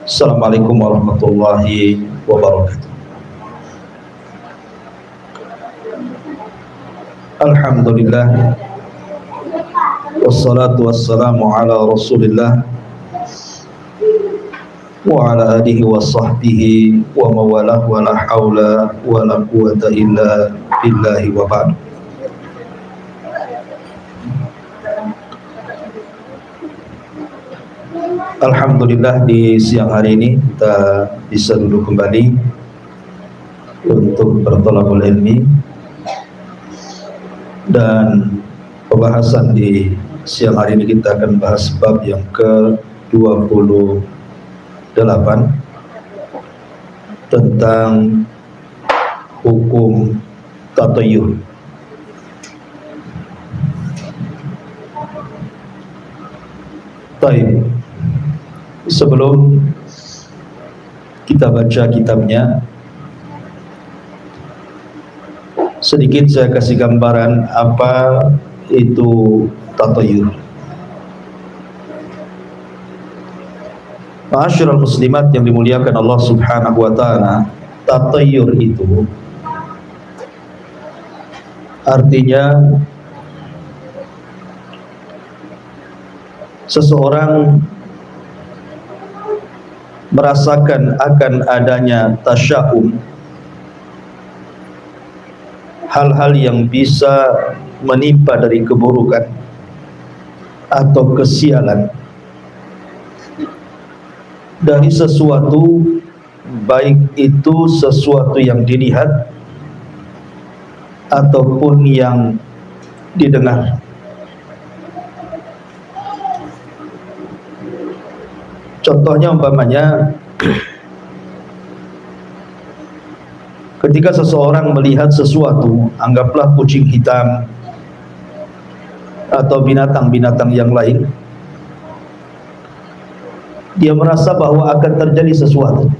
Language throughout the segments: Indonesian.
Assalamualaikum warahmatullahi wabarakatuh. Alhamdulillah, wassalatu wassalamu ala rasulillah wa ala alihi wa sahbihi wa mawalah wa la hawla wa la quwata illa billahi wa ba'du. Alhamdulillah, di siang hari ini kita bisa duduk kembali untuk bertolabul ilmi, dan pembahasan di siang hari ini kita akan bahas bab yang ke-28 tentang hukum tatayyur. Baik, sebelum kita baca kitabnya, sedikit saya kasih gambaran apa itu tatayyur. Ma'asyiral muslimat yang dimuliakan Allah Subhanahu wa taala, tatayyur itu artinya seseorang merasakan akan adanya tasya'um, hal-hal yang bisa menimpa dari keburukan atau kesialan dari sesuatu, baik itu sesuatu yang dilihat ataupun yang didengar. Contohnya umpamanya ketika seseorang melihat sesuatu, anggaplah kucing hitam atau binatang-binatang yang lain, dia merasa bahwa akan terjadi sesuatu.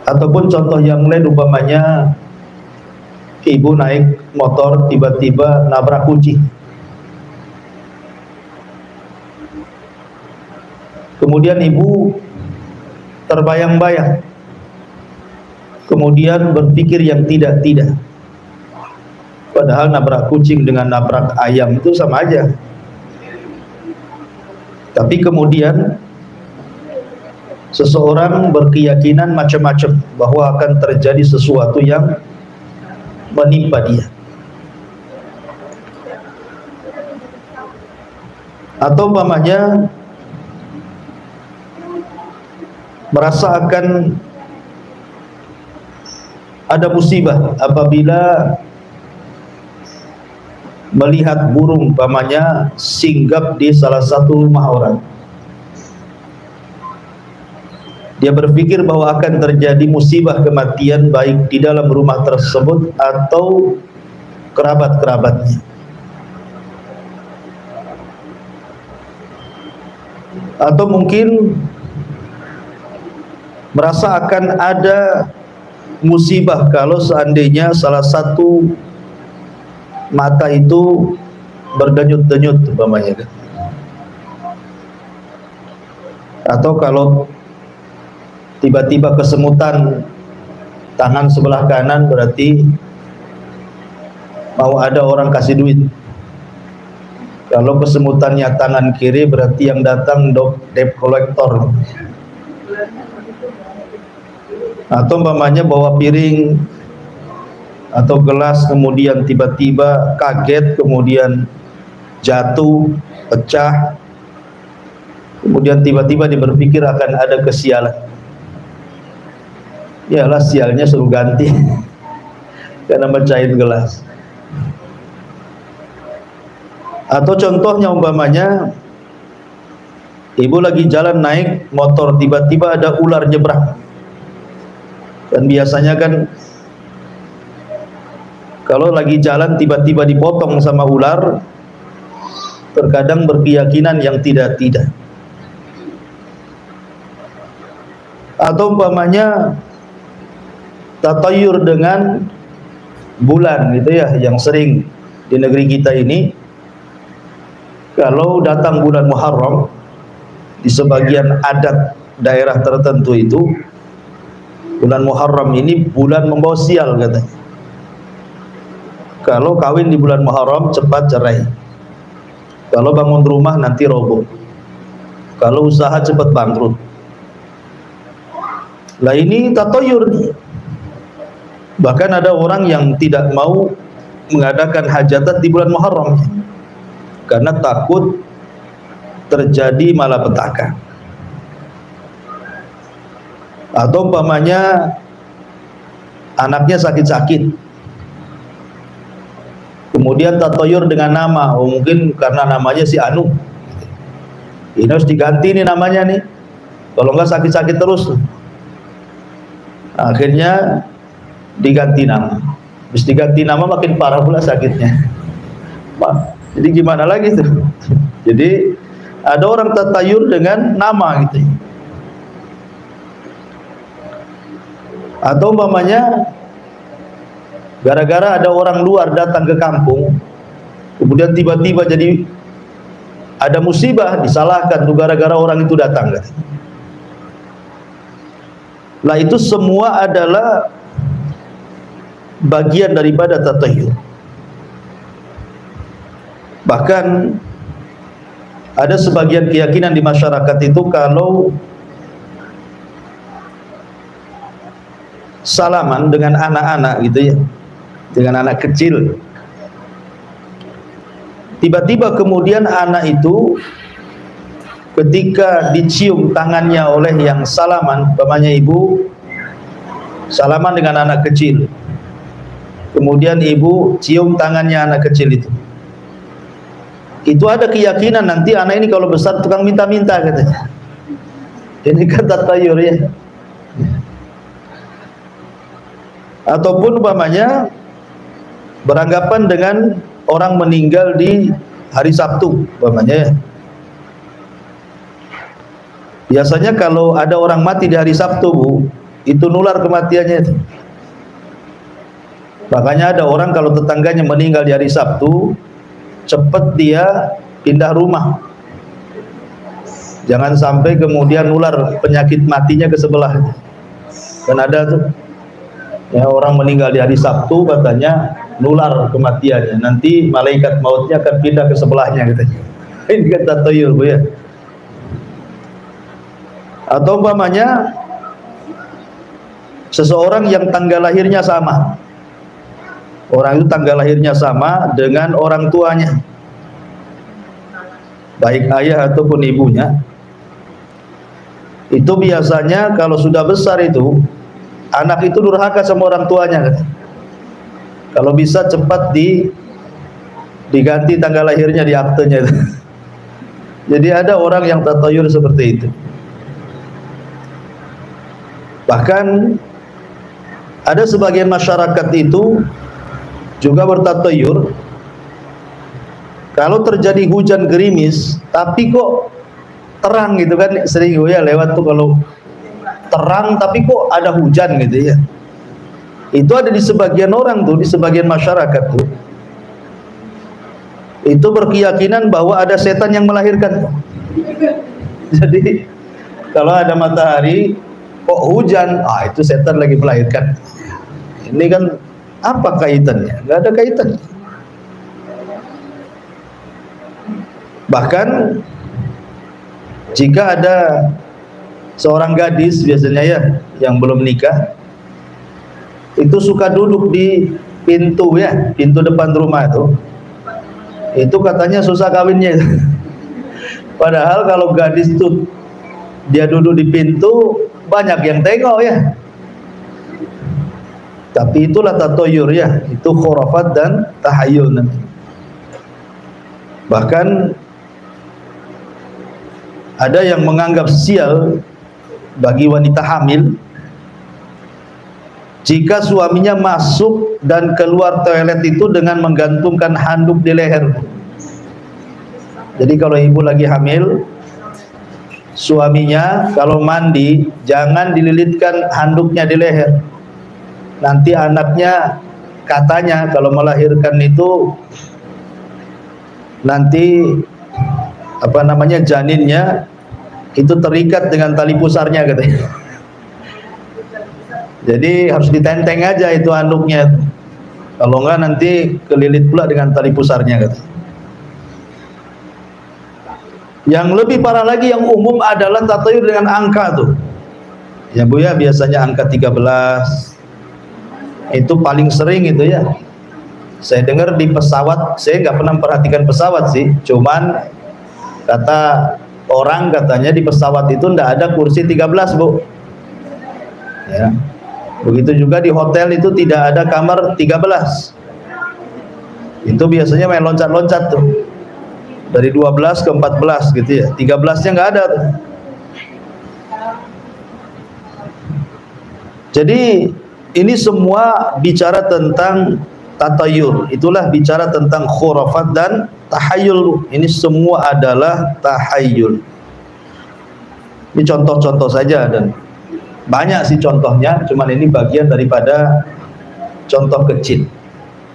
Ataupun contoh yang lain, umpamanya ibu naik motor tiba-tiba nabrak kucing. Kemudian ibu terbayang-bayang, kemudian berpikir yang tidak-tidak. Padahal nabrak kucing dengan nabrak ayam itu sama aja. Tapi kemudian seseorang berkeyakinan macam-macam bahwa akan terjadi sesuatu yang menimpa dia. Atau umpamanya merasa akan ada musibah apabila melihat burung umpamanya singgap di salah satu rumah orang. Dia berpikir bahwa akan terjadi musibah kematian baik di dalam rumah tersebut atau kerabat-kerabatnya. Atau mungkin merasa akan ada musibah kalau seandainya salah satu mata itu berdenyut-denyut umpamanya. Atau kalau tiba-tiba kesemutan tangan sebelah kanan, berarti mau ada orang kasih duit. Kalau kesemutannya tangan kiri, berarti yang datang debt collector. Atau umpamanya bawa piring atau gelas, kemudian tiba-tiba kaget, kemudian jatuh, pecah, kemudian tiba-tiba dia berpikir akan ada kesialan. Yalah, sialnya suruh ganti karena mecahin gelas. Atau contohnya umpamanya ibu lagi jalan naik motor, tiba-tiba ada ular nyebrang. Dan biasanya kan kalau lagi jalan tiba-tiba dipotong sama ular, terkadang berkeyakinan yang tidak-tidak. Atau umpamanya tatayyur dengan bulan gitu ya, yang sering di negeri kita ini kalau datang bulan Muharram di sebagian adat daerah tertentu itu, bulan Muharram ini bulan membawa sial katanya. Kalau kawin di bulan Muharram cepat cerai, kalau bangun rumah nanti roboh, kalau usaha cepat bangkrut. Lah ini tatoyur nih. Bahkan ada orang yang tidak mau mengadakan hajatan di bulan Muharram karena takut terjadi malapetaka. Atau umpamanya anaknya sakit-sakit, kemudian tatoyur dengan nama, mungkin karena namanya si Anu, ini harus diganti nih namanya nih, kalau enggak sakit-sakit terus. Akhirnya diganti nama. Habis diganti nama makin parah pula sakitnya. Jadi gimana lagi tuh? Jadi ada orang tatayur dengan nama gitu. Atau umpamanya gara-gara ada orang luar datang ke kampung, kemudian tiba-tiba jadi ada musibah, disalahkan tuh gara-gara orang itu datang kan. Lah itu semua adalah bagian daripada tatayur. Bahkan ada sebagian keyakinan di masyarakat itu kalau salaman dengan anak-anak gitu ya, dengan anak kecil, tiba-tiba kemudian anak itu ketika dicium tangannya oleh yang salaman, umpamanya ibu salaman dengan anak kecil, kemudian ibu cium tangannya anak kecil itu ada keyakinan nanti anak ini kalau besar tukang minta-minta katanya. Ini kan tatayur ya. Ataupun umpamanya beranggapan dengan orang meninggal di hari Sabtu umpamanya ya. Biasanya kalau ada orang mati di hari Sabtu, Bu, itu nular kematiannya itu. Makanya ada orang kalau tetangganya meninggal di hari Sabtu, cepat dia pindah rumah. Jangan sampai kemudian nular penyakit matinya ke sebelahnya. Dan ada tuh ya, orang meninggal di hari Sabtu katanya nular kematiannya, nanti malaikat mautnya akan pindah ke sebelahnya katanya. Ini kan tatayur, Bu ya. Atau umpamanya seseorang yang tanggal lahirnya sama, orang itu tanggal lahirnya sama dengan orang tuanya, baik ayah ataupun ibunya. Itu biasanya kalau sudah besar itu anak itu durhaka sama orang tuanya. Kalau bisa cepat diganti tanggal lahirnya di aktenya. Jadi ada orang yang tatayur seperti itu. Bahkan ada sebagian masyarakat itu juga bertatayur kalau terjadi hujan gerimis tapi kok terang gitu kan, sering ya lewat tuh kalau terang tapi kok ada hujan gitu ya. Itu ada di sebagian orang tuh, di sebagian masyarakat tuh. Itu berkeyakinan bahwa ada setan yang melahirkan. Jadi kalau ada matahari kok hujan, itu setan lagi melahirkan. Ini kan apa kaitannya? Nggak ada kaitan. Bahkan jika ada seorang gadis biasanya ya yang belum nikah, itu suka duduk di pintu ya, pintu depan rumah itu katanya susah kawinnya. Padahal kalau gadis itu dia duduk di pintu banyak yang tengok ya. Tapi itulah tatoyur ya, itu khurafat dan tahayul namanya. Bahkan ada yang menganggap sial bagi wanita hamil jika suaminya masuk dan keluar toilet itu dengan menggantungkan handuk di leher. Jadi kalau ibu lagi hamil, suaminya kalau mandi jangan dililitkan handuknya di leher. Nanti anaknya katanya kalau melahirkan itu nanti apa namanya, janinnya itu terikat dengan tali pusarnya katanya. Jadi harus ditenteng aja itu anduknya. Kalau enggak nanti kelilit pula dengan tali pusarnya katanya. Yang lebih parah lagi yang umum adalah tatayur dengan angka tuh. Ya Bu ya, biasanya angka 13. Itu paling sering itu ya. Saya dengar di pesawat, saya nggak pernah memperhatikan pesawat sih, cuman kata orang katanya di pesawat itu ndak ada kursi 13 Bu ya. Begitu juga di hotel itu tidak ada kamar 13. Itu biasanya main loncat-loncat tuh dari 12 ke 14 gitu ya, 13 nya nggak ada tuh. Jadi ini semua bicara tentang tatayur, itulah bicara tentang khurafat dan tahayul. Ini semua adalah tahayul. Ini contoh-contoh saja dan banyak sih contohnya, cuman ini bagian daripada contoh kecil.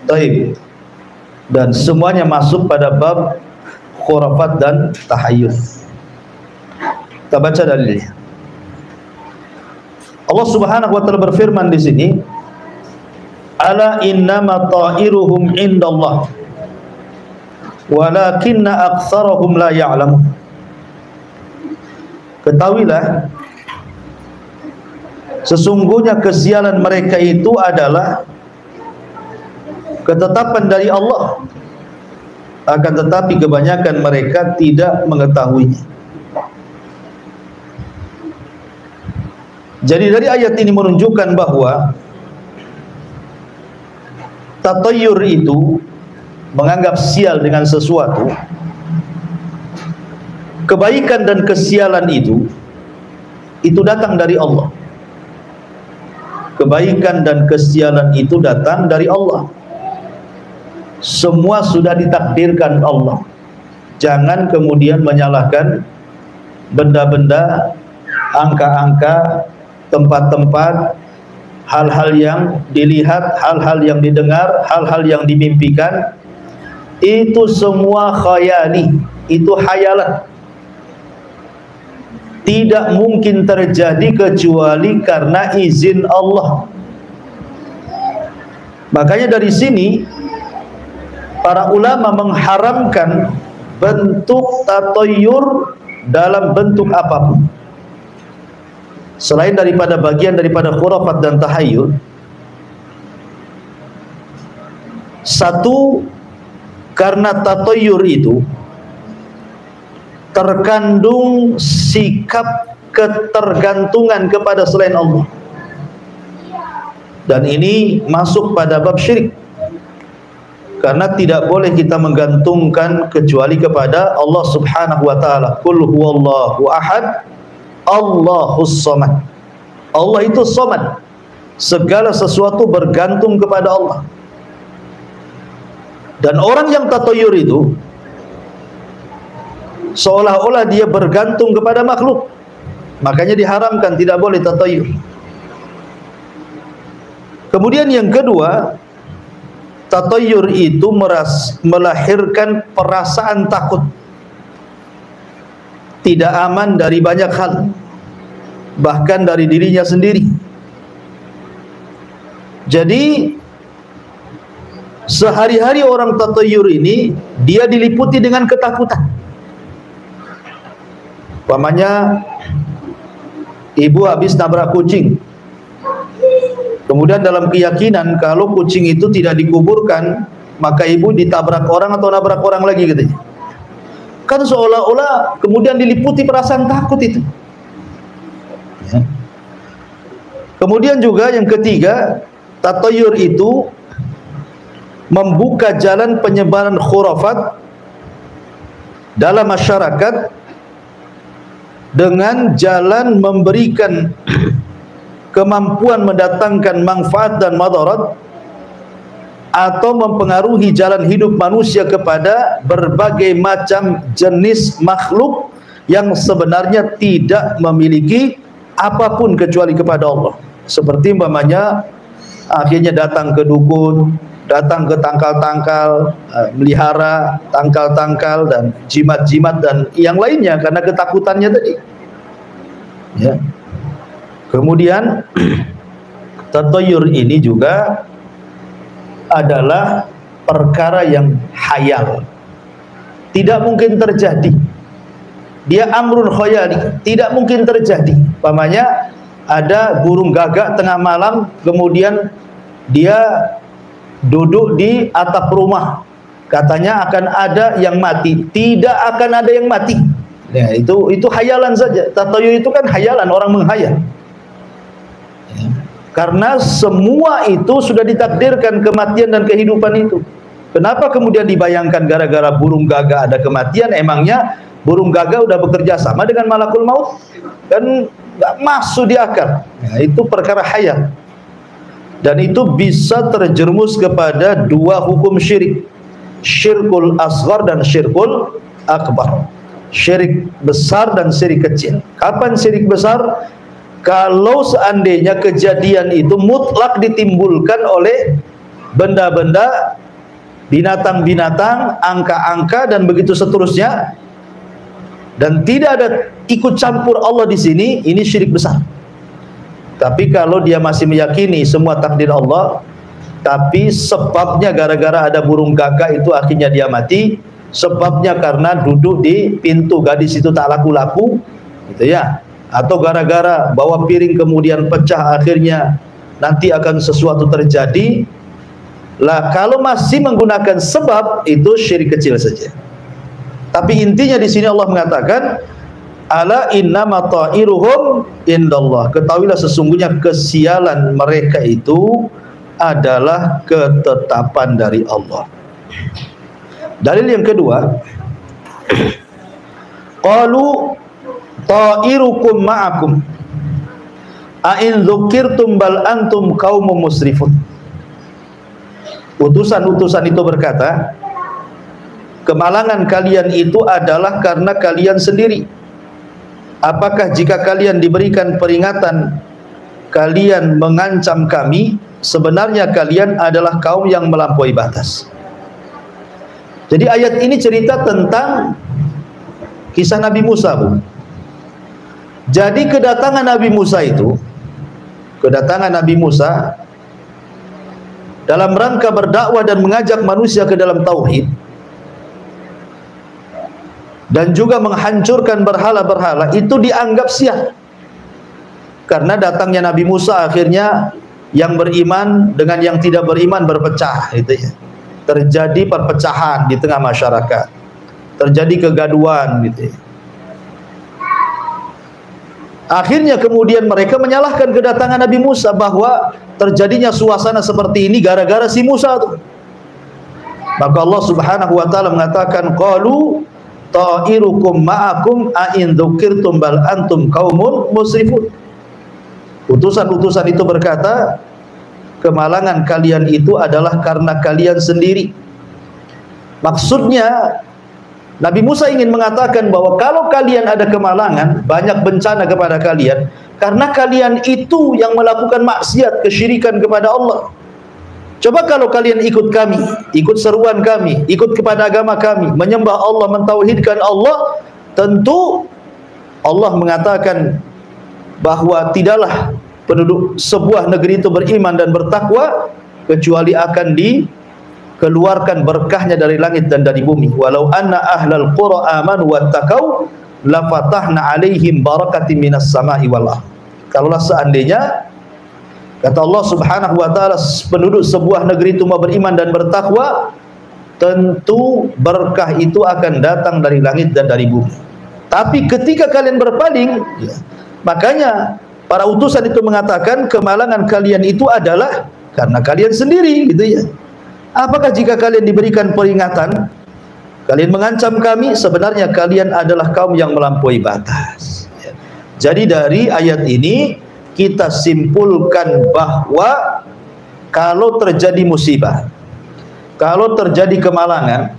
Taib. Dan semuanya masuk pada bab khurafat dan tahayul. Kita baca dalilnya. Allah Subhanahu wa taala berfirman di sini, ala innama ta'iruhum indallah walakinna aktsarahum la ya'lamun. Ketahuilah sesungguhnya kesialan mereka itu adalah ketetapan dari Allah, akan tetapi kebanyakan mereka tidak mengetahuinya. Jadi dari ayat ini menunjukkan bahwa tatayur itu menganggap sial dengan sesuatu, kebaikan dan kesialan itu datang dari Allah. Kebaikan dan kesialan itu datang dari Allah. Semua sudah ditakdirkan Allah. Jangan kemudian menyalahkan benda-benda, angka-angka, tempat-tempat, hal-hal yang dilihat, hal-hal yang didengar, hal-hal yang dimimpikan. Itu semua khayali, itu hayalan. Tidak mungkin terjadi kecuali karena izin Allah. Makanya dari sini para ulama mengharamkan bentuk tatayur dalam bentuk apapun selain daripada bagian daripada khurafat dan tahayul. Satu, karena tatayur itu terkandung sikap ketergantungan kepada selain Allah, dan ini masuk pada bab syirik, karena tidak boleh kita menggantungkan kecuali kepada Allah Subhanahu wa taala. Qul huwallahu ahad, Allahus samad. Allah itu samad, segala sesuatu bergantung kepada Allah. Dan orang yang tatayur itu seolah-olah dia bergantung kepada makhluk, makanya diharamkan, tidak boleh tatayur. Kemudian yang kedua, tatayur itu melahirkan perasaan takut, tidak aman dari banyak hal, bahkan dari dirinya sendiri. Jadi sehari-hari orang tatayur ini dia diliputi dengan ketakutan. Umpamanya ibu habis nabrak kucing, kemudian dalam keyakinan kalau kucing itu tidak dikuburkan, maka ibu ditabrak orang atau nabrak orang lagi katanya. Kan seolah-olah kemudian diliputi perasaan takut itu ya. Kemudian juga yang ketiga, tatayur itu membuka jalan penyebaran khurafat dalam masyarakat dengan jalan memberikan kemampuan mendatangkan manfaat dan madarat, atau mempengaruhi jalan hidup manusia kepada berbagai macam jenis makhluk yang sebenarnya tidak memiliki apapun kecuali kepada Allah. Seperti umpamanya akhirnya datang ke dukun, datang ke tangkal-tangkal, melihara tangkal-tangkal dan jimat-jimat dan yang lainnya karena ketakutannya tadi. Ya. Kemudian tatayur ini juga adalah perkara yang hayal, tidak mungkin terjadi. Dia amrun khayali, tidak mungkin terjadi. Umpamanya ada burung gagak tengah malam, kemudian dia duduk di atap rumah, katanya akan ada yang mati. Tidak akan ada yang mati. Ya, itu hayalan saja. Tatayur itu kan hayalan, orang menghayal. Ya. Karena semua itu sudah ditakdirkan kematian dan kehidupan itu. Kenapa kemudian dibayangkan gara-gara burung gagak ada kematian? Emangnya burung gagak udah bekerja sama dengan malakul maut? Kan nggak masuk di akal. Ya, itu perkara hayal. Dan itu bisa terjerumus kepada dua hukum syirik, syirkul asghar dan syirkul akbar. Syirik besar dan syirik kecil. Kapan syirik besar? Kalau seandainya kejadian itu mutlak ditimbulkan oleh benda-benda, binatang-binatang, angka-angka dan begitu seterusnya, dan tidak ada ikut campur Allah di sini, ini syirik besar. Tapi kalau dia masih meyakini semua takdir Allah, tapi sebabnya gara-gara ada burung gagak itu akhirnya dia mati, sebabnya karena duduk di pintu gadis itu tak laku-laku, gitu ya, atau gara-gara bawa piring kemudian pecah akhirnya nanti akan sesuatu terjadi. Lah kalau masih menggunakan sebab, itu syirik kecil saja. Tapi intinya di sini Allah mengatakan, ala innama ta'iruhum indallah. Ketahuilah sesungguhnya kesialan mereka itu adalah ketetapan dari Allah. Dalil yang kedua, qalu ta'irukum ma'akum a'in dzukirtum bal antum qaumun musrifun. Utusan-utusan itu berkata, kemalangan kalian itu adalah karena kalian sendiri. Apakah jika kalian diberikan peringatan, kalian mengancam kami? Sebenarnya kalian adalah kaum yang melampaui batas. Jadi ayat ini cerita tentang kisah Nabi Musa, Bu. Jadi kedatangan Nabi Musa itu, kedatangan Nabi Musa dalam rangka berdakwah dan mengajak manusia ke dalam tauhid, dan juga menghancurkan berhala-berhala, itu dianggap sia. Karena datangnya Nabi Musa akhirnya yang beriman dengan yang tidak beriman berpecah, gitu ya. Terjadi perpecahan di tengah masyarakat, terjadi kegaduhan, gitu ya. Akhirnya kemudian mereka menyalahkan kedatangan Nabi Musa, bahwa terjadinya suasana seperti ini gara-gara si Musa tuh. Maka Allah Subhanahu wa taala mengatakan, qalu ta'irukum ma'akum a'in dzukirtum bal antum qaumun musrifun. Utusan-utusan itu berkata, kemalangan kalian itu adalah karena kalian sendiri. Maksudnya Nabi Musa ingin mengatakan bahwa kalau kalian ada kemalangan, banyak bencana kepada kalian, karena kalian itu yang melakukan maksiat, kesyirikan kepada Allah. Coba kalau kalian ikut kami, ikut seruan kami, ikut kepada agama kami, menyembah Allah, mentauhidkan Allah, tentu Allah mengatakan bahwa tidaklah penduduk sebuah negeri itu beriman dan bertakwa kecuali akan dikeluarkan berkahnya dari langit dan dari bumi. Walau anna ahlal qura amanu wattaqau la fatahna alaihim barakatin minas sama'i wal ardh. Kalaulah seandainya, kata Allah Subhanahu wa taala, penduduk sebuah negeri itu mau beriman dan bertakwa, tentu berkah itu akan datang dari langit dan dari bumi. Tapi ketika kalian berpaling, ya, makanya para utusan itu mengatakan kemalangan kalian itu adalah karena kalian sendiri, gitu ya. Apakah jika kalian diberikan peringatan, kalian mengancam kami? Sebenarnya kalian adalah kaum yang melampaui batas. Jadi dari ayat ini kita simpulkan bahwa kalau terjadi musibah, kalau terjadi kemalangan,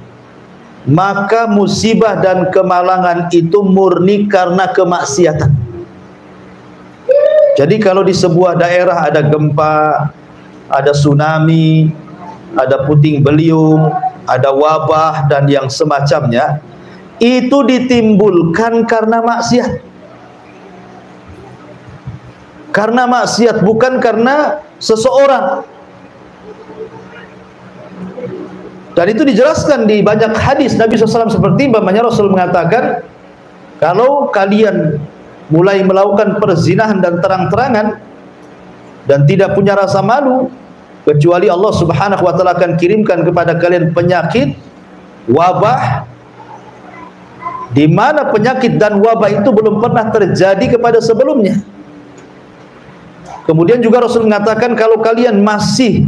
maka musibah dan kemalangan itu murni karena kemaksiatan. Jadi kalau di sebuah daerah ada gempa, ada tsunami, ada puting beliung, ada wabah dan yang semacamnya, itu ditimbulkan karena maksiat. Karena maksiat, bukan karena seseorang. Dan itu dijelaskan di banyak hadis Nabi SAW, seperti umpamanya Rasul mengatakan, kalau kalian mulai melakukan perzinahan dan terang-terangan dan tidak punya rasa malu, kecuali Allah Subhanahu wa taala akan kirimkan kepada kalian penyakit, wabah, di mana penyakit dan wabah itu belum pernah terjadi kepada sebelumnya. Kemudian juga Rasul mengatakan, kalau kalian masih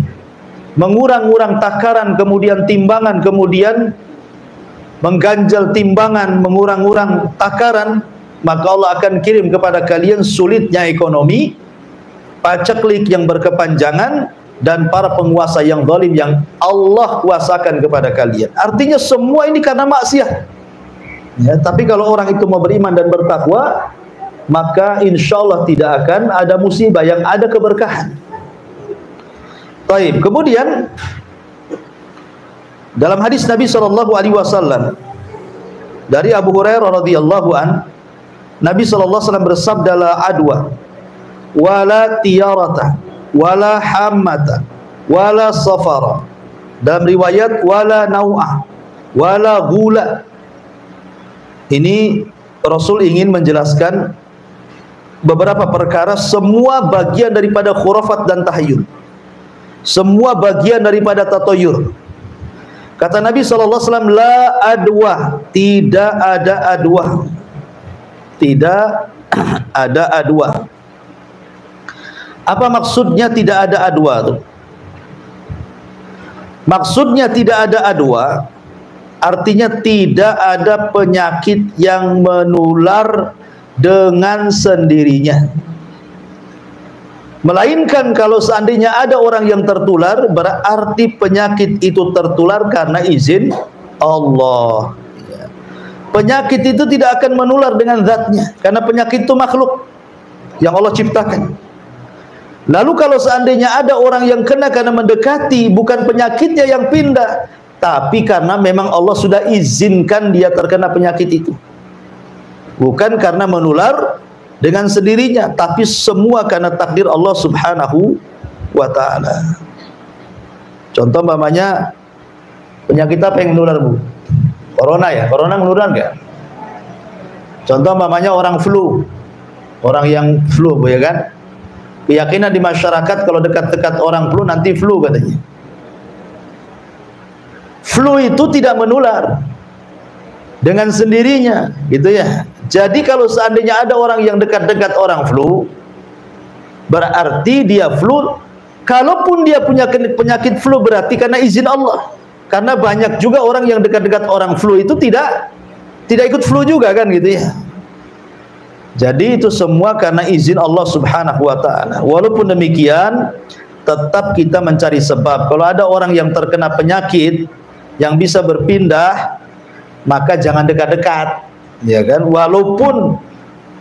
mengurang-urang takaran, kemudian timbangan, kemudian mengganjal timbangan, mengurang-urang takaran, maka Allah akan kirim kepada kalian sulitnya ekonomi, paceklik yang berkepanjangan, dan para penguasa yang zalim yang Allah kuasakan kepada kalian. Artinya semua ini karena maksiat. Ya, tapi kalau orang itu mau beriman dan bertakwa, maka insya Allah tidak akan ada musibah, yang ada keberkahan. Baik. Kemudian dalam hadis Nabi SAW dari Abu Hurairah radhiyallahu an, Nabi SAW bersabda, la adwa wala tiyarata wala hammata wala safara. Dalam riwayat wala nau'ah wala gula. Ini Rasul ingin menjelaskan beberapa perkara, semua bagian daripada khurafat dan tahayyul, semua bagian daripada tatayur. Kata Nabi SAW, la adwa, tidak ada adwa, tidak ada adwa. Apa maksudnya tidak ada adwa itu? Maksudnya tidak ada adwa, artinya tidak ada penyakit yang menular dengan sendirinya. Melainkan kalau seandainya ada orang yang tertular, berarti penyakit itu tertular karena izin Allah. Penyakit itu tidak akan menular dengan zatnya, karena penyakit itu makhluk yang Allah ciptakan. Lalu kalau seandainya ada orang yang kena karena mendekati, bukan penyakitnya yang pindah, tapi karena memang Allah sudah izinkan dia terkena penyakit itu. Bukan karena menular dengan sendirinya, tapi semua karena takdir Allah Subhanahu wa ta'ala. Contoh umpamanya penyakit apa yang menular, Bu? Corona ya? Corona menular enggak? Contoh umpamanya orang flu. Orang yang flu, Bu, ya kan? Keyakinan di masyarakat kalau dekat-dekat orang flu nanti flu katanya. Flu itu tidak menular dengan sendirinya, gitu ya. Jadi kalau seandainya ada orang yang dekat-dekat orang flu, berarti dia flu. Kalaupun dia punya penyakit flu, berarti karena izin Allah. Karena banyak juga orang yang dekat-dekat orang flu itu tidak ikut flu juga, kan, gitu ya. Jadi itu semua karena izin Allah Subhanahu wa ta'ala. Walaupun demikian, tetap kita mencari sebab. Kalau ada orang yang terkena penyakit yang bisa berpindah, maka jangan dekat-dekat, ya kan? Walaupun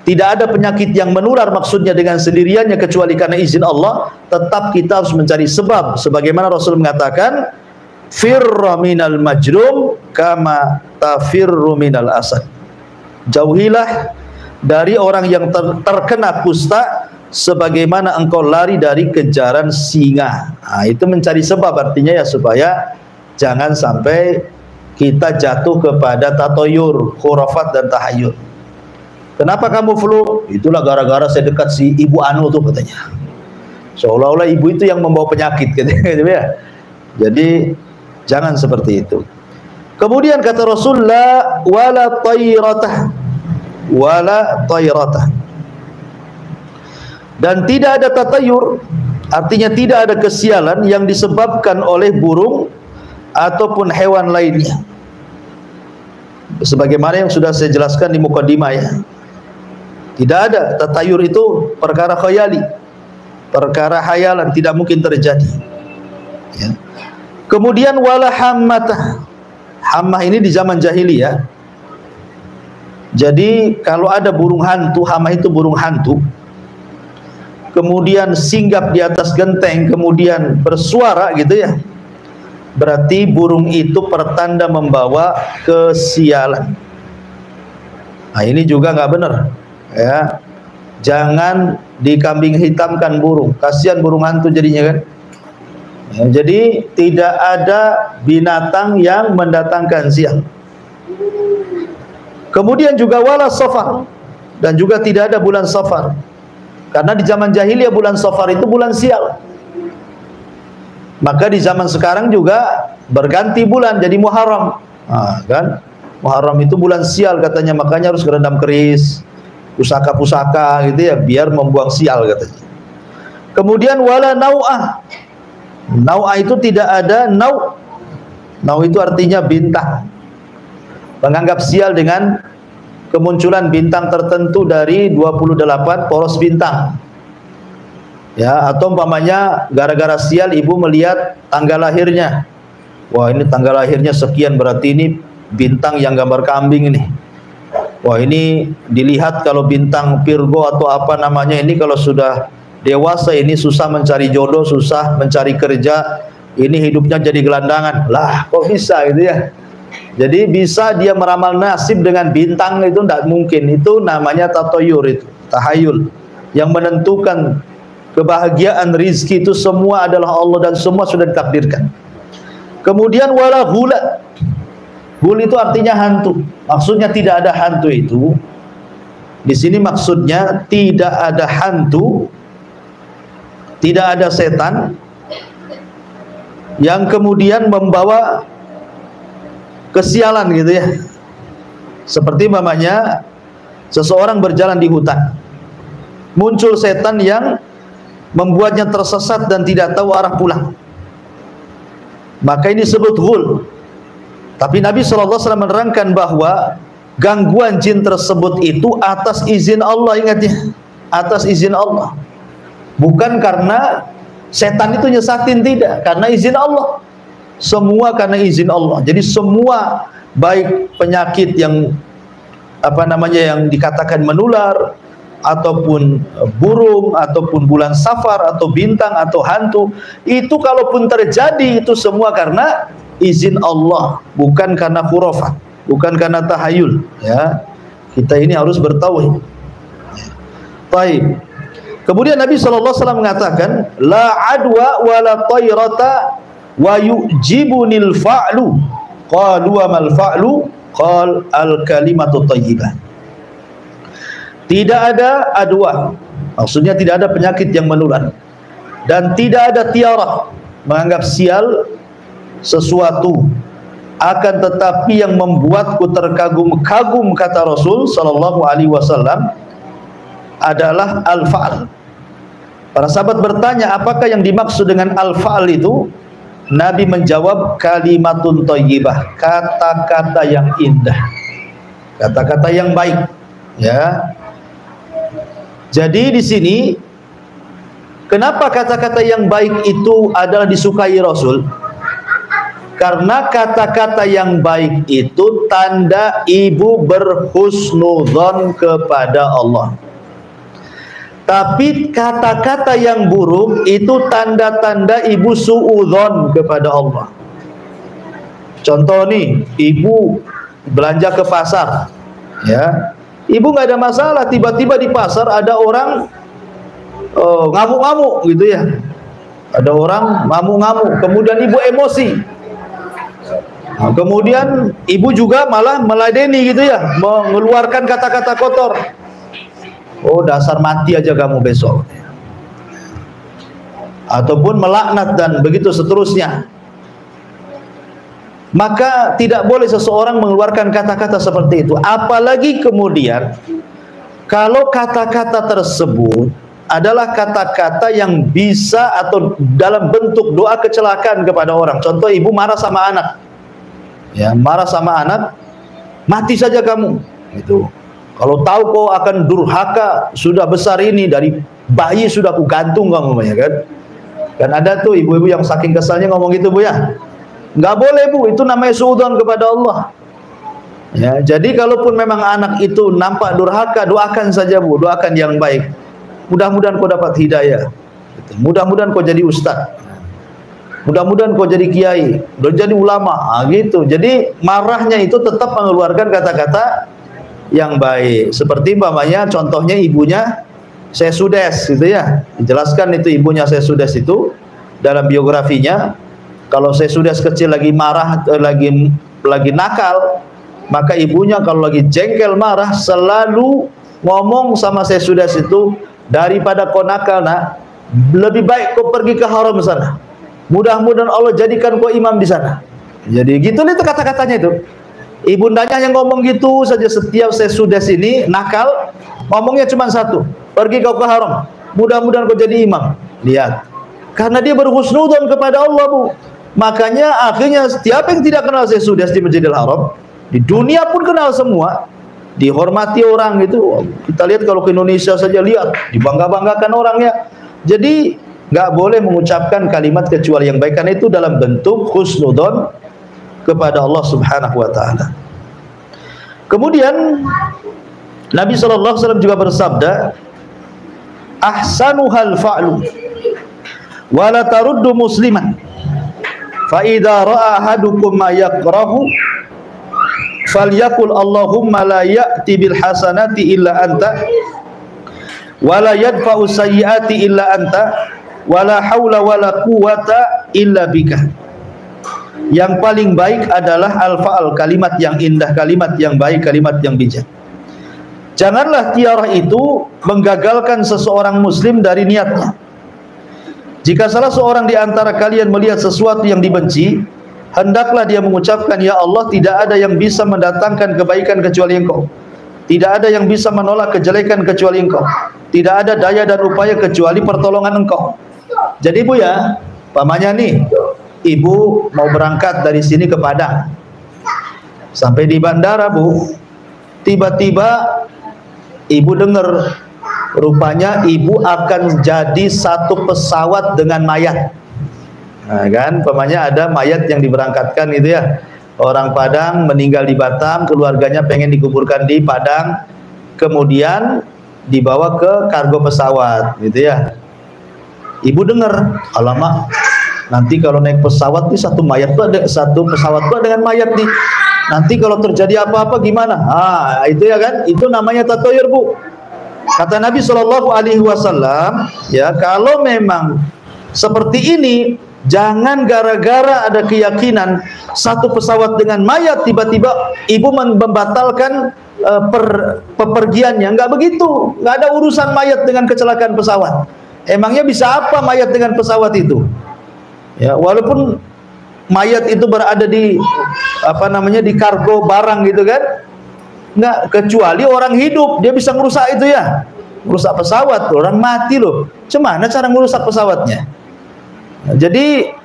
tidak ada penyakit yang menular maksudnya dengan sendiriannya kecuali karena izin Allah, tetap kita harus mencari sebab. Sebagaimana Rasul mengatakan, firra minal majrum kama tafirru minal asad. Jauhilah dari orang yang terkena kusta sebagaimana engkau lari dari kejaran singa. Nah, itu mencari sebab, artinya ya supaya jangan sampai kita jatuh kepada tatoyur, khurafat dan tahayul. Kenapa kamu flu? Itulah gara-gara saya dekat si ibu anu tuh, katanya. Seolah-olah ibu itu yang membawa penyakit, gitu ya. Jadi jangan seperti itu. Kemudian kata Rasulullah, wala tayratah, wala tayratah. Dan tidak ada tatayur, artinya tidak ada kesialan yang disebabkan oleh burung ataupun hewan lainnya. Sebagaimana yang sudah saya jelaskan di mukadimah, ya. Tidak ada. Tatayur itu perkara khayali, perkara hayalan, tidak mungkin terjadi, ya. Kemudian wala hammatah. Hammah ini di zaman jahiliyah. Jadi kalau ada burung hantu, hammah itu burung hantu, kemudian singgap di atas genteng, kemudian bersuara, gitu ya, berarti burung itu pertanda membawa kesialan. Nah, ini juga nggak benar, ya. Jangan dikambing hitamkan burung, kasihan burung hantu jadinya kan. Ya, jadi tidak ada binatang yang mendatangkan sial. Kemudian juga wala safar, dan juga tidak ada bulan safar, karena di zaman jahiliyah bulan safar itu bulan sial. Maka di zaman sekarang juga berganti bulan jadi Muharram. Nah, kan Muharram itu bulan sial katanya, makanya harus kerendam keris, pusaka-pusaka gitu ya, biar membuang sial katanya. Kemudian wala nau'ah. Nau'ah itu tidak ada nau'. Nau' itu artinya bintang. Menganggap sial dengan kemunculan bintang tertentu dari 28 poros bintang. Ya, atau umpamanya gara-gara sial ibu melihat tanggal lahirnya. Wah, ini tanggal lahirnya sekian, berarti ini bintang yang gambar kambing ini. Wah, ini dilihat kalau bintang Virgo atau apa namanya ini, kalau sudah dewasa ini susah mencari jodoh, susah mencari kerja, ini hidupnya jadi gelandangan. Lah, kok bisa gitu ya? Jadi bisa dia meramal nasib dengan bintang, itu tidak mungkin. Itu namanya tatoyur, itu tahayul. Yang menentukan kebahagiaan, rizki itu semua adalah Allah dan semua sudah ditakdirkan. Kemudian wala hula. Hul itu artinya hantu. Maksudnya tidak ada hantu itu. Di sini maksudnya tidak ada hantu, tidak ada setan yang kemudian membawa kesialan gitu ya. Seperti mamanya seseorang berjalan di hutan, muncul setan yang membuatnya tersesat dan tidak tahu arah pulang, maka ini disebut ghul. Tapi Nabi SAW menerangkan bahwa gangguan jin tersebut itu atas izin Allah, ingat ya, atas izin Allah, bukan karena setan itu nyesatin, tidak, karena izin Allah. Semua karena izin Allah. Jadi semua, baik penyakit yang apa namanya yang dikatakan menular, ataupun burung, ataupun bulan safar, atau bintang, atau hantu, itu kalaupun terjadi itu semua karena izin Allah, bukan karena khurafat, bukan karena tahayul. Ya, kita ini harus bertauhid. Baik. Kemudian Nabi SAW mengatakan, la adwa wala tayrata wa yujibunil fa'lu. Qalu wa mal fa'lu? Qal al kalimatu thayyibah. Tidak ada adwa, maksudnya tidak ada penyakit yang menular, dan tidak ada tiara, menganggap sial sesuatu. Akan tetapi yang membuatku terkagum-kagum, kata Rasul sallallahu alaihi wasallam, adalah al-fa'al. Para sahabat bertanya, apakah yang dimaksud dengan al-fa'al itu? Nabi menjawab, kalimatun thayyibah, kata-kata yang indah, kata-kata yang baik. Ya. Jadi di sini kenapa kata-kata yang baik itu adalah disukai Rasul? Karena kata-kata yang baik itu tanda ibu berhusnudzon kepada Allah. Tapi kata-kata yang buruk itu tanda-tanda ibu suudzon kepada Allah. Contoh nih, ibu belanja ke pasar, ya, ibu nggak ada masalah, tiba-tiba di pasar ada orang ngamuk-ngamuk gitu ya, ada orang ngamuk-ngamuk, kemudian ibu emosi. Nah, kemudian ibu juga malah meladeni gitu ya, mengeluarkan kata-kata kotor. Oh, dasar mati aja kamu besok. Ataupun melaknat dan begitu seterusnya. Maka tidak boleh seseorang mengeluarkan kata-kata seperti itu. Apalagi kemudian kalau kata-kata tersebut adalah kata-kata yang bisa atau dalam bentuk doa kecelakaan kepada orang. Contoh, ibu marah sama anak, ya, marah sama anak, mati saja kamu gitu. Kalau tahu kau akan durhaka sudah besar ini, dari bayi sudah aku gantung kamu, ya kan? Kan ada tuh ibu-ibu yang saking kesalnya ngomong gitu, Bu ya. Nggak boleh, Bu, itu namanya suudzon kepada Allah. Ya, jadi kalaupun memang anak itu nampak durhaka, doakan saja, Bu, doakan yang baik. Mudah-mudahan kau dapat hidayah. Mudah-mudahan kau jadi ustaz. mudah-mudahan kau jadi kiai, udah jadi ulama, gitu. Jadi marahnya itu tetap mengeluarkan kata-kata yang baik. Seperti umpamanya contohnya ibunya Syekh Sudes gitu ya. Dijelaskan itu ibunya Syekh Sudes itu dalam biografinya, kalau Syekh Sudes kecil lagi marah, lagi nakal, maka ibunya kalau lagi jengkel marah selalu ngomong sama Syekh Sudes itu, daripada kau nakal nak, lebih baik kau pergi ke haram sana. Mudah-mudahan Allah jadikan kau imam di sana. Jadi gitu itu kata-katanya itu. Ibundanya yang ngomong gitu saja. Setiap Syekh Sudes ini nakal, ngomongnya cuma satu, pergi kau ke haram, mudah-mudahan kau jadi imam. Lihat, karena dia berhusnudzon kepada Allah, Bu. Makanya akhirnya setiap yang tidak kenal Syekh Sudes di Masjidil Haram, di dunia pun kenal semua, dihormati orang gitu. Kita lihat kalau ke Indonesia saja, lihat, dibangga-banggakan orangnya. Jadi nggak boleh mengucapkan kalimat kecuali yang baik, karena itu dalam bentuk husnudzon kepada Allah Subhanahu wa taala. Kemudian Nabi sallallahu alaihi wasallam juga bersabda, ahsanuhal fa'lu wa la taruddu musliman fa idza ra'a ahadukum ma yakrahu falyaqul Allahumma la ya'ti bil hasanati illa anta wa la yadfa'u sayyiati illa anta wa la haula wa la quwwata illa bika. Yang paling baik adalah al-fa'al, kalimat yang indah, kalimat yang baik, kalimat yang bijak. Janganlah tiarah itu menggagalkan seseorang muslim dari niatnya. Jika salah seorang di antara kalian melihat sesuatu yang dibenci, hendaklah dia mengucapkan, ya Allah, tidak ada yang bisa mendatangkan kebaikan kecuali Engkau. Tidak ada yang bisa menolak kejelekan kecuali Engkau. Tidak ada daya dan upaya kecuali pertolongan Engkau. Jadi Bu ya, pamannya nih, ibu mau berangkat dari sini ke Padang. Sampai di bandara, Bu, tiba-tiba ibu dengar, rupanya ibu akan jadi satu pesawat dengan mayat. Nah, kan, pamannya ada mayat yang diberangkatkan gitu ya. Orang Padang meninggal di Batam, keluarganya pengen dikuburkan di Padang, kemudian dibawa ke kargo pesawat gitu ya. Ibu dengar, alamak, nanti kalau naik pesawat nih satu pesawat tuh dengan mayat nih. Nanti kalau terjadi apa-apa gimana? Ah, itu ya kan? Itu namanya tatoyur, Bu. Kata Nabi Shallallahu alaihi wasallam, ya, kalau memang seperti ini, jangan gara-gara ada keyakinan satu pesawat dengan mayat tiba-tiba ibu membatalkan pepergiannya. Enggak begitu. Enggak ada urusan mayat dengan kecelakaan pesawat. Emangnya bisa apa mayat dengan pesawat itu? Ya, walaupun mayat itu berada di di kargo barang gitu kan, nggak, kecuali orang hidup dia bisa ngerusak itu ya, merusak pesawat, orang mati loh, gimana cara ngerusak pesawatnya? Nah, jadi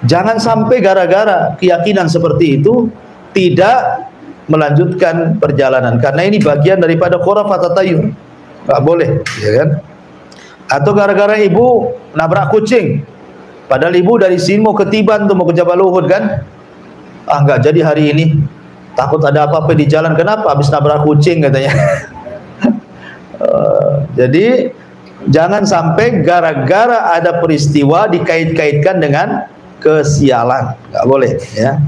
jangan sampai gara-gara keyakinan seperti itu tidak melanjutkan perjalanan, karena ini bagian daripada khurafat tatayur, nggak boleh, ya kan? Atau gara-gara ibu nabrak kucing, padahal ibu dari sini mau ke Tiban tuh, mau ke Jabal Uhud kan? Ah, nggak jadi hari ini, takut ada apa-apa di jalan. Kenapa? Habis nabrak kucing katanya. Jadi jangan sampai gara-gara ada peristiwa dikait-kaitkan dengan kesialan, nggak boleh ya.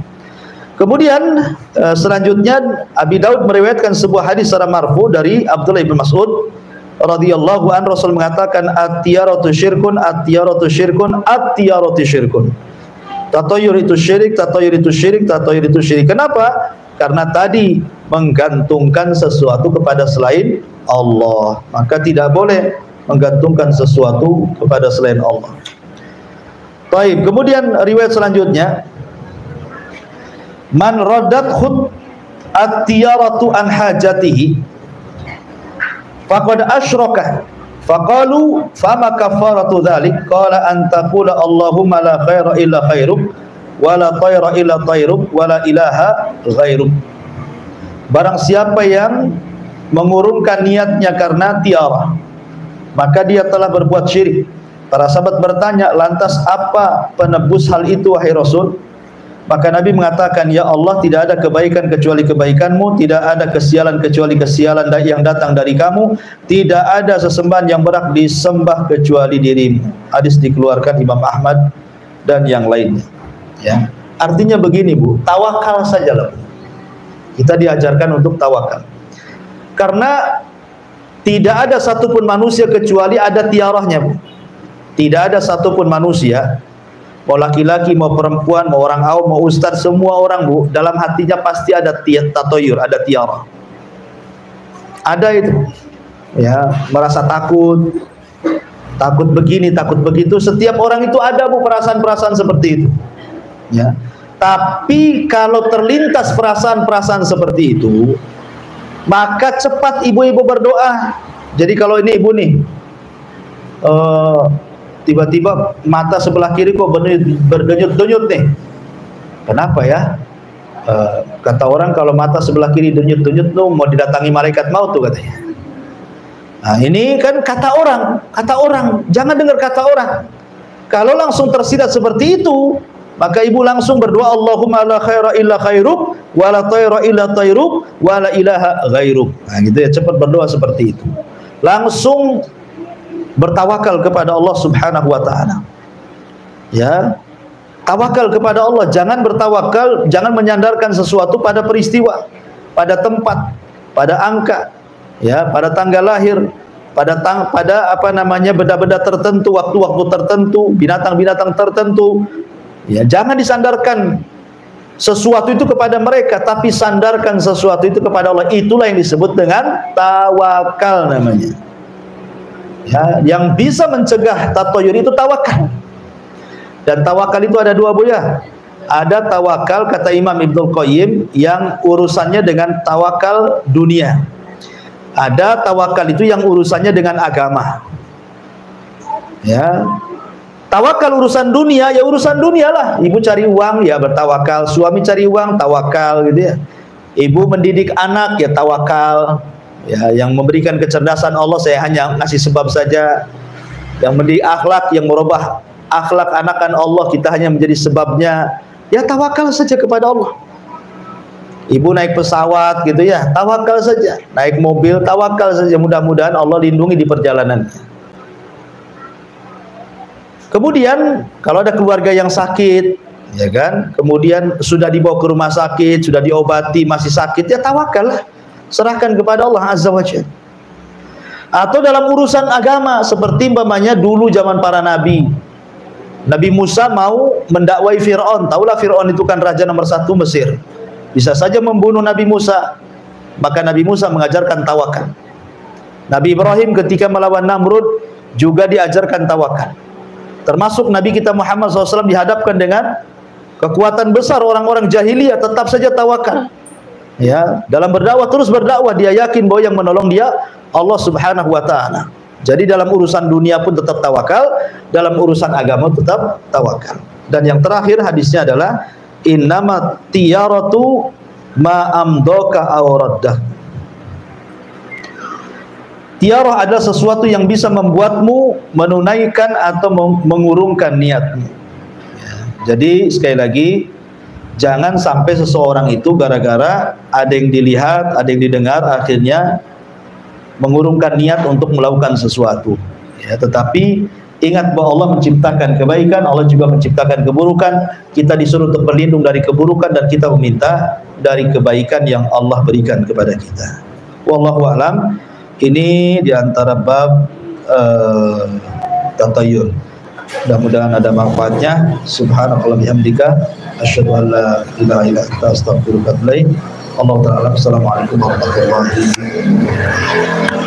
Kemudian selanjutnya Abi Daud meriwayatkan sebuah hadis secara marfu dari Abdullah bin Mas'ud radhiyallahu an, Rasul mengatakan, at-tiyaratu syirkun, at-tiyaratu syirkun, at-tiyaratu syirkun. Tatayur itu syirik, tatayur itu syirik, tatayur itu syirik. Kenapa? Karena tadi menggantungkan sesuatu kepada selain Allah. Maka tidak boleh menggantungkan sesuatu kepada selain Allah. Baik, kemudian riwayat selanjutnya, man raddat khut at-tiyaratu an hajatihi faqad asyraka faqalu fama kafaratu dzalik qala an taqula Allahumma la khaira illa khairuk wa la tayra illa tayruk wa la ilaha ghairuk. Barang siapa yang mengurungkan niatnya karena tiara, maka dia telah berbuat syirik. Para sahabat bertanya, lantas apa penebus hal itu wahai Rasul? Maka Nabi mengatakan, ya Allah, tidak ada kebaikan kecuali kebaikan-Mu, tidak ada kesialan kecuali kesialan yang datang dari Kamu, tidak ada sesembahan yang berhak disembah kecuali diri-Mu. Hadis dikeluarkan Imam Ahmad dan yang lainnya. Ya, artinya begini Bu, tawakal sajalah Bu. Kita diajarkan untuk tawakal. Karena tidak ada satupun manusia kecuali ada tiarahnya Bu. Tidak ada satupun manusia, mau laki-laki, mau perempuan, mau orang awam, mau ustadz, semua orang Bu, dalam hatinya pasti ada tatoyur, ada tiarah. Ada itu. Ya, merasa takut, takut begini, takut begitu. Setiap orang itu ada Bu perasaan-perasaan seperti itu. Ya. Tapi kalau terlintas perasaan-perasaan seperti itu, maka cepat ibu-ibu berdoa. Jadi kalau ini ibu nih, tiba-tiba mata sebelah kiri kok berdenyut-denyut nih. Kenapa ya? Kata orang kalau mata sebelah kiri denyut-denyut tuh mau didatangi malaikat maut tuh katanya. Nah ini kan kata orang, jangan dengar kata orang. Kalau langsung tersirat seperti itu, maka ibu langsung berdoa, Allahumma la khaira illa khairuk, wa la tayra illa tayruk, wa la ilaha ghairuk. Nah gitu ya, cepat berdoa seperti itu. Langsung bertawakal kepada Allah Subhanahu wa taala. Ya. Tawakal kepada Allah, jangan bertawakal, jangan menyandarkan sesuatu pada peristiwa, pada tempat, pada angka, ya, pada tanggal lahir, pada apa namanya benda-benda tertentu, waktu-waktu tertentu, binatang-binatang tertentu. Ya, jangan disandarkan sesuatu itu kepada mereka, tapi sandarkan sesuatu itu kepada Allah. Itulah yang disebut dengan tawakal namanya. Ya, yang bisa mencegah tatoyur itu tawakal. Dan tawakal itu ada dua Bu ya. Ada tawakal kata Imam Ibnul Qayyim yang urusannya dengan tawakal dunia. Ada tawakal itu yang urusannya dengan agama. Ya. Tawakal urusan dunia, ya urusan dunia lah. Ibu cari uang ya bertawakal, suami cari uang tawakal gitu ya. Ibu mendidik anak ya tawakal. Ya, yang memberikan kecerdasan Allah saya hanya ngasih sebab saja. Yang mendidik akhlak, yang merubah akhlak anakan Allah kita hanya menjadi sebabnya. Ya tawakal saja kepada Allah. Ibu naik pesawat gitu ya, tawakal saja. Naik mobil, tawakal saja. Mudah-mudahan Allah lindungi di perjalanan. Kemudian kalau ada keluarga yang sakit, ya kan, kemudian sudah dibawa ke rumah sakit, sudah diobati, masih sakit, ya tawakal lah. Serahkan kepada Allah Azza wa Jalla. Atau dalam urusan agama seperti umpamanya dulu zaman para nabi. Nabi Musa mau mendakwai Fir'aun. Taulah Fir'aun itu kan raja nomor 1 Mesir. Bisa saja membunuh Nabi Musa. Maka Nabi Musa mengajarkan tawakal. Nabi Ibrahim ketika melawan Namrud juga diajarkan tawakal. Termasuk Nabi kita Muhammad SAW dihadapkan dengan kekuatan besar orang-orang jahiliyah, tetap saja tawakal. Ya, dalam berdakwah terus berdakwah, dia yakin bahwa yang menolong dia Allah Subhanahu wa taala. Jadi dalam urusan dunia pun tetap tawakal, dalam urusan agama tetap tawakal. Dan yang terakhir hadisnya adalah innamat tiyaratu ma amdoka awraddah. Tiarah adalah sesuatu yang bisa membuatmu menunaikan atau mengurungkan niatmu. Ya, jadi sekali lagi, jangan sampai seseorang itu gara-gara ada yang dilihat, ada yang didengar, akhirnya mengurungkan niat untuk melakukan sesuatu. Ya, tetapi ingat bahwa Allah menciptakan kebaikan, Allah juga menciptakan keburukan. Kita disuruh untuk berlindung dari keburukan dan kita meminta dari kebaikan yang Allah berikan kepada kita. Wallahu a'lam. Ini diantara bab tatayur. Mudah-mudahan ada manfaatnya. Subhanakallah bihamdika asyhadu an la ilaha illa anta astaghfiruka wa atubu ilaik. Allah Ta'ala. Assalamualaikum warahmatullahi wabarakatuh.